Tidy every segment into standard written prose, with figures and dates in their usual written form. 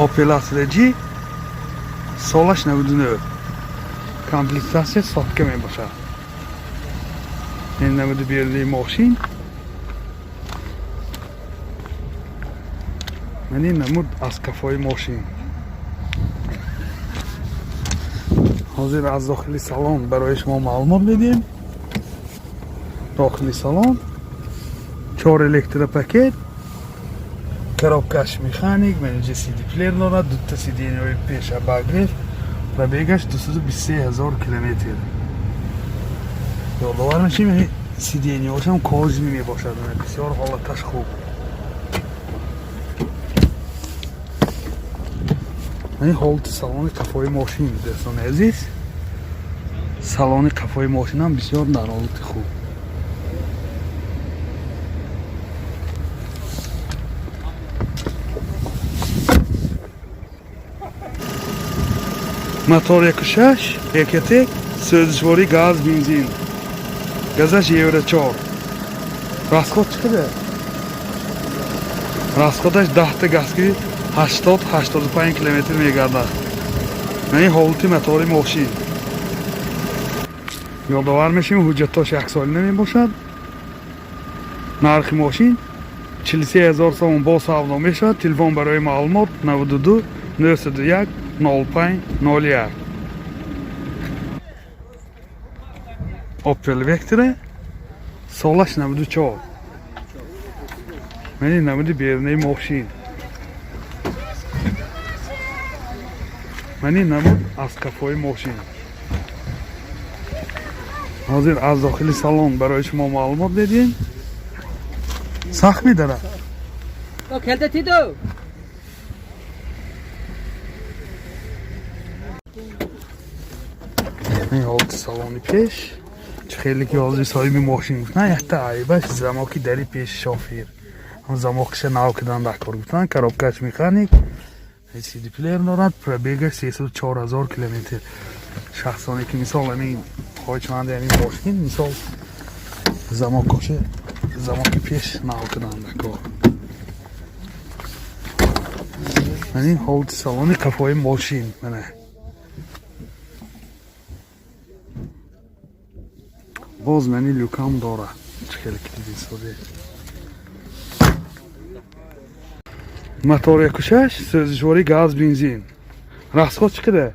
Opel Astra G سالش 99 کامپلیکتاسیه صادقه می باشه. این نمود بیرده ماشین من این نمود از کفای ماشین. حاضر از داخلی سالن برای شما معلومات بدیم. داخلی سالن 4 الکترو پاکت، коробкаш механик, менеджер CD плеер дорад, дута сиденияи пеша багриф, пробегаш 223,000 километр. Ёдовар мешим сиденияшам кожи мебошад, бисёр ҳолаташ хуб. این حالت سالن کفای ماشین دوستان عزیز. سالن کفای ماشین هم بسیار در حالت خوب. موتور 1.6 1.1 سوزشواری گاز بنزین. گازش یورو 4. расход چقدر؟ расходش 10 تا گازگیری 80-85 کیلومتر میگردد. این حالت موتور ماشین. یادآور میشیم حجتاش 1 سال نمی باشد. نرخ ماشین 43,000 سوم با سودا میشد. تلفن برای معلومات 92 901 05 01. Opel Vectra سالش 94. من این نمود بیرونی ماشین. من این نمود از کفای ماشین. حاضر از داخل سالن برای شما معلومات بدیم. سخت می‌داره. تو کلت دو. این حالت سالن پیش. خیلی که حاضر صاحب ماشین گفتن یه عیبش زماکی دری پیش شافیر. هم زماکش ناو کدن دکار گفتن коробкаш механик. CD плеер دارد. پربیگش 304,000 کیلومتر. شخصانی که مثال همین خواهیچمند همین ماشین مثال زماکی پیش ناو کدن دکار. من این حالت سالن کفای ماشین منه. باز منی لوکام داره. خیلی کلیدی ساده. موتور 1.6 سوزشواری گاز بنزین. расход چقدر؟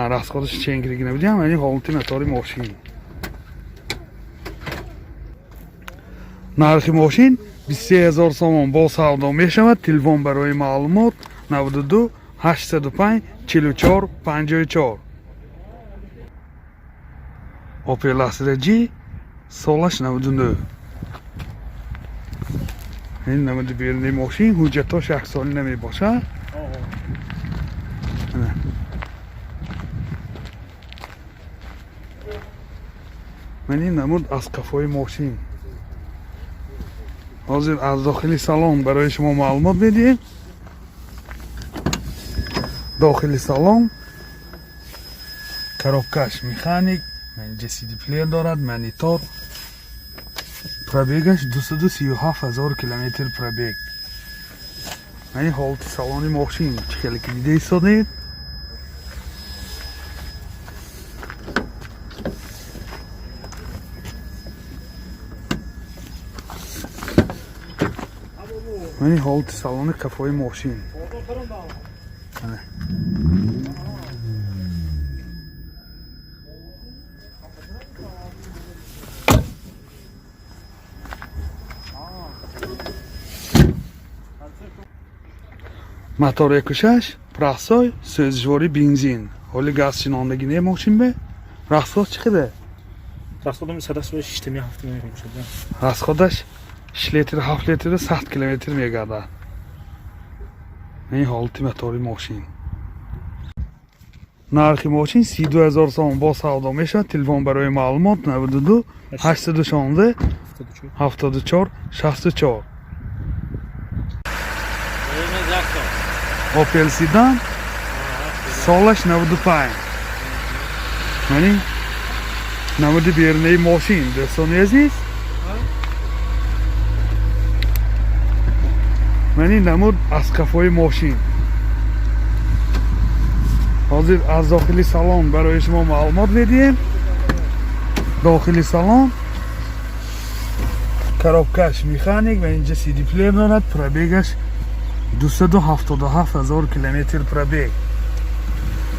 расходش چند کیلوگرم نمیدیم. یعنی حالت موتور ماشین. نرخ ماشین 23,000 سوم با سودا میشود. تلفن برای معلومات 92 805 44 54. Opel Astra G سالش 99. این نمود بیرونی ماشین حجتاش 1 سال نمی باشه. من این نمود از کفای ماشین. حاضر از داخلی سالن برای شما معلومات بدیم. داخلی سالن коробкаш механик, менеджер CD плеер دارد. مانیتور. پربیگش 237,000 کیلومتر پربیگ. این حالت سالن ماشین خیلی که دیده ایستادید. این حالت سالن کفای ماشین. موتور 1.6 پراسای سوزشواری بنزین. حالی گاز چیناندگی نه ماشین به. расход چقدر؟ расходم 106 تا 7 میشه. расходش 6 لیتر 7 لیتر 100 کیلومتر میگرده. این حالت موتور ماشین. نرخ ماشین 32,000 سوم با سودا میشه. تلفن برای معلومات 92 816 74 64. Opel Sedan سالش 95. یعنی نمود بیرونی ماشین دوستان عزیز. من این نمود از کفای ماشین. حاضر از داخلی سالن برای شما معلومات بدیم. داخلی سالن коробкаш механик و اینجا سی دی پلیر دارد. پرابیگش 277,000 کیلومتر پرابیگ.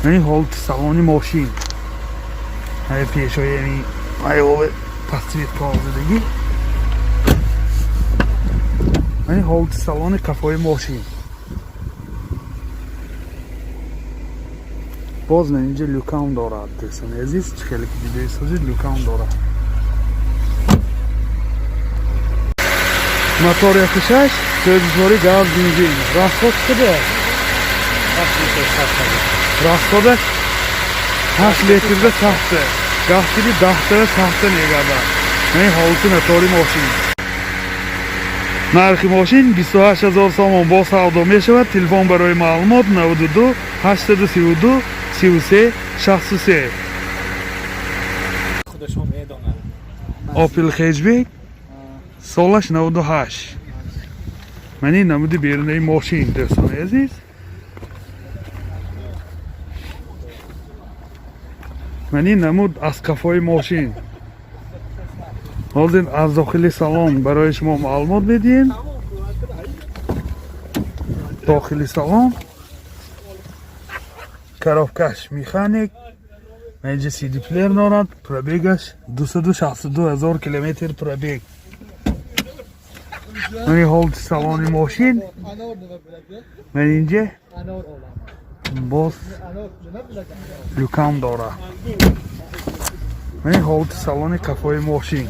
یعنی حالت سالانی ماشین های پیش های یعنی های تصویر کازدگی. یعنی حالت سالان کفای ماشین. باز من اینجا لوکام دارد دوستان عزیز. خیلی که دیده سازید لوکام دارد. موتور 1.6 سوزشواری گاز بنزین. راسخود شده؟ راسخودش 8 لیتر سخته. گاهی 10 سخته میگرده. یعنی حالت موتوری ماشین. نرخ ماشین 28,000 سوم با سودا می شود. تلفن برای معلومات 92 832 33 63. خودشون میدونن. اپل خیجبک سالش 98. من این نمود بیرونی ماشین دوستان عزیز. من این نمود از کفای ماشین. حاضر از داخلی سالن برای شما معلومات بدیم. داخلی سالن коробкаш механик و اینجا سی دی پلیر دارد. پرابیگش 262,000 کیلومتر پرابیگ. یعنی حالت سالانی ماشین. و اینجا باز لوکام دارد. یعنی حالت سالانی کفای ماشین.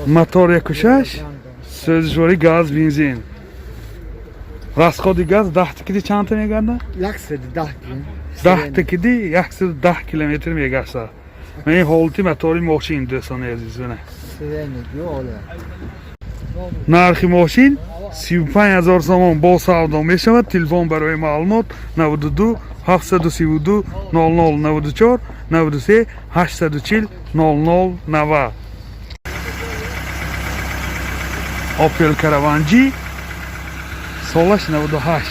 موتور 1.6 سوزشواری گاز بنزین. راسخودی گاز 10 تکیدی چند تا میگرده؟ 10 تکیدی 110 کیلومتر میگرده. من این حالتی موتوری ماشین دوستان عزیز بینه. نرخ ماشین 35,000 سوم با سودا می شود. تلفن برای معلومات 92 732 00 94 93 840 00 90. اپل کاروانجی سالش 98.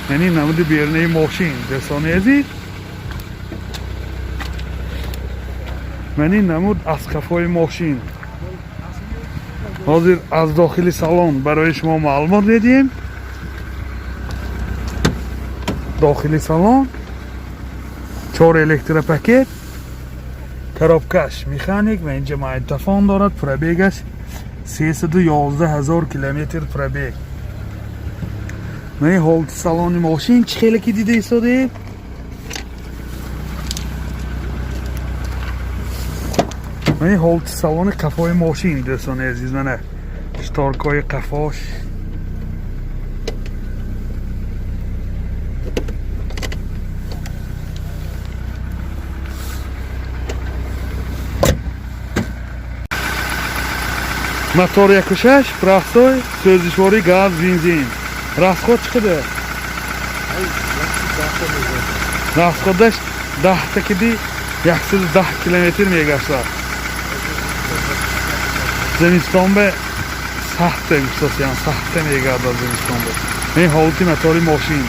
یعنی نمود بیرونی ماشین دوستان عزیز. من این نمود از کفای ماشین. حاضر از داخلی سالن برای شما معلومات بدیم. داخلی سالن 4 الکترا پاکت коробкаш مکانیک و اینجا مایتافون دارد. پرابیگش 311,000 کیلومتر پرابیگ. من حالت سالانی ماشین چه خیلی که دیده ایستاده. من حالت سالان کفای ماشین دوستان عزیز. من اشتارکای قفاش موتور 1.6 پرستای سوزشواری گاز بنزین. راسخود چقدر؟ راسخودش 10 تکیدی 110 کیلومتر میگرده. زمستان به سخته گفتم سخته میگرده زمستان به. این حالتی موتوری ماشین.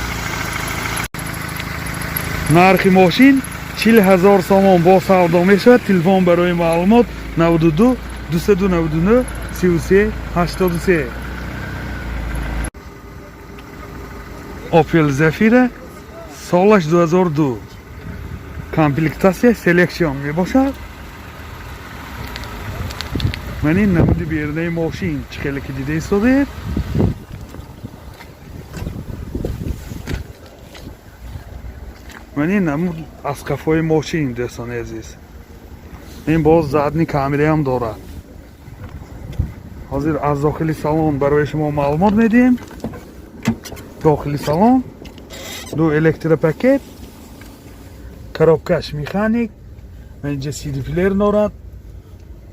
نرخ ماشین 40,000 سوم با سودا می شود. تلفن برای معلومات 92 299 33 83. اپل زفیر سالش 2002. کامپلیکتاسیون سلکشن می باشد. من این نمود بیرونی ماشین چه خیلی که دیده ایستاده. من این نمود از کفای ماشین دوستان عزیز. این باز زدنی کامری هم دارد. حاضر از داخلی سالن برای شما معلومات میدیم. داخلی سالن 2 الکترا پاکت коробкаш مکانیک و اینجا سی دی پلیر دارد.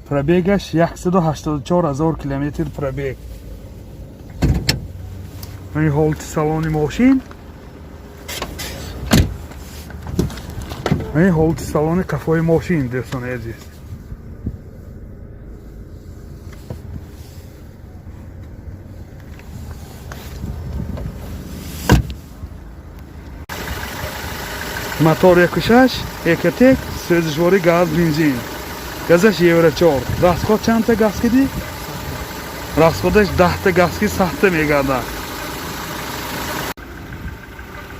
پرابیگش 184,000 کیلومتر پرابیگ. این حالت سالانی ماشین. این حالت سالن قفای ماشین دوستان عزیز. мотор 1.6 1.1 سوزشواری گاز بنزین газаш евро 4 расход чанта газ киди расходаш 10 та газ ки 100 та мегардад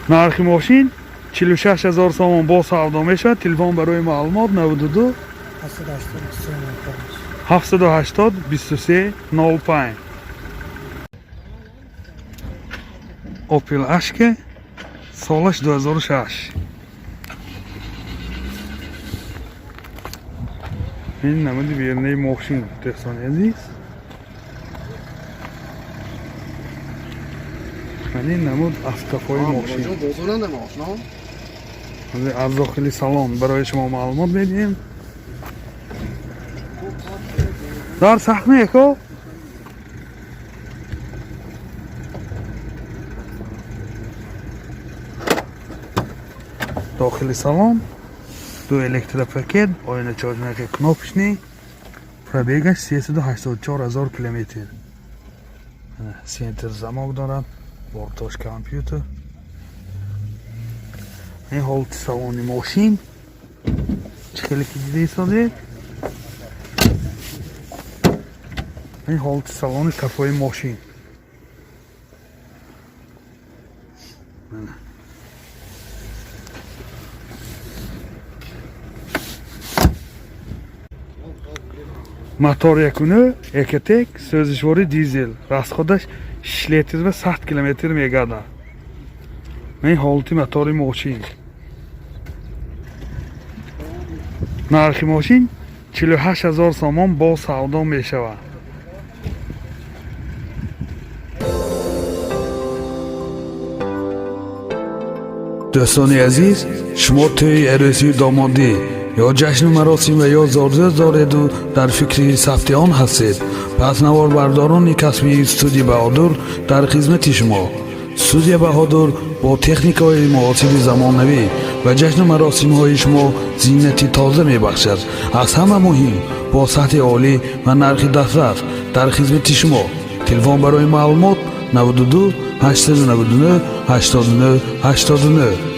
нархи мошин 46000 сомон бо савдо мешавад телефон барои маълумот 92 780 23 05 Opel Ashka солаш 2006 این نمود بیرنه ماشین دوستان عزیز این نمود автофой ماشین از داخل سالن برای شما معلومات میدیم دار سخمه کو داخل سالن دو электропакет oyna чорнаки кнопочный пробегаш 384000 километр сентр замок дорад бортош компьютер این حالت салони ماشین چخیلی که دیده ایستاده این حالت салони کفای ماشین мотор якуну экотек сӯзишвори дизел расходаш 6 литр ва 100 километр мегардад این حالتی мотори ماشین нархи мошин 48000 сомон бо савдо мешавад дӯстони азиз шумо тӯи арӯсии домодӣ ё ҷашну маросим ва ё зорзӯз дореду дар фикри сафти он ҳастед пас наворбардорони касби студияи баҳодур дар хизмати шумо студияи баҳодур бо техникаҳои муосири замонавӣ ва ҷашну маросимҳои шумо зиннати тоза мебахшад аз ҳама муҳим бо сатҳи олӣ ва нархи дафтар дар хизмати шумо телефон барои маълумот 92 899 89 89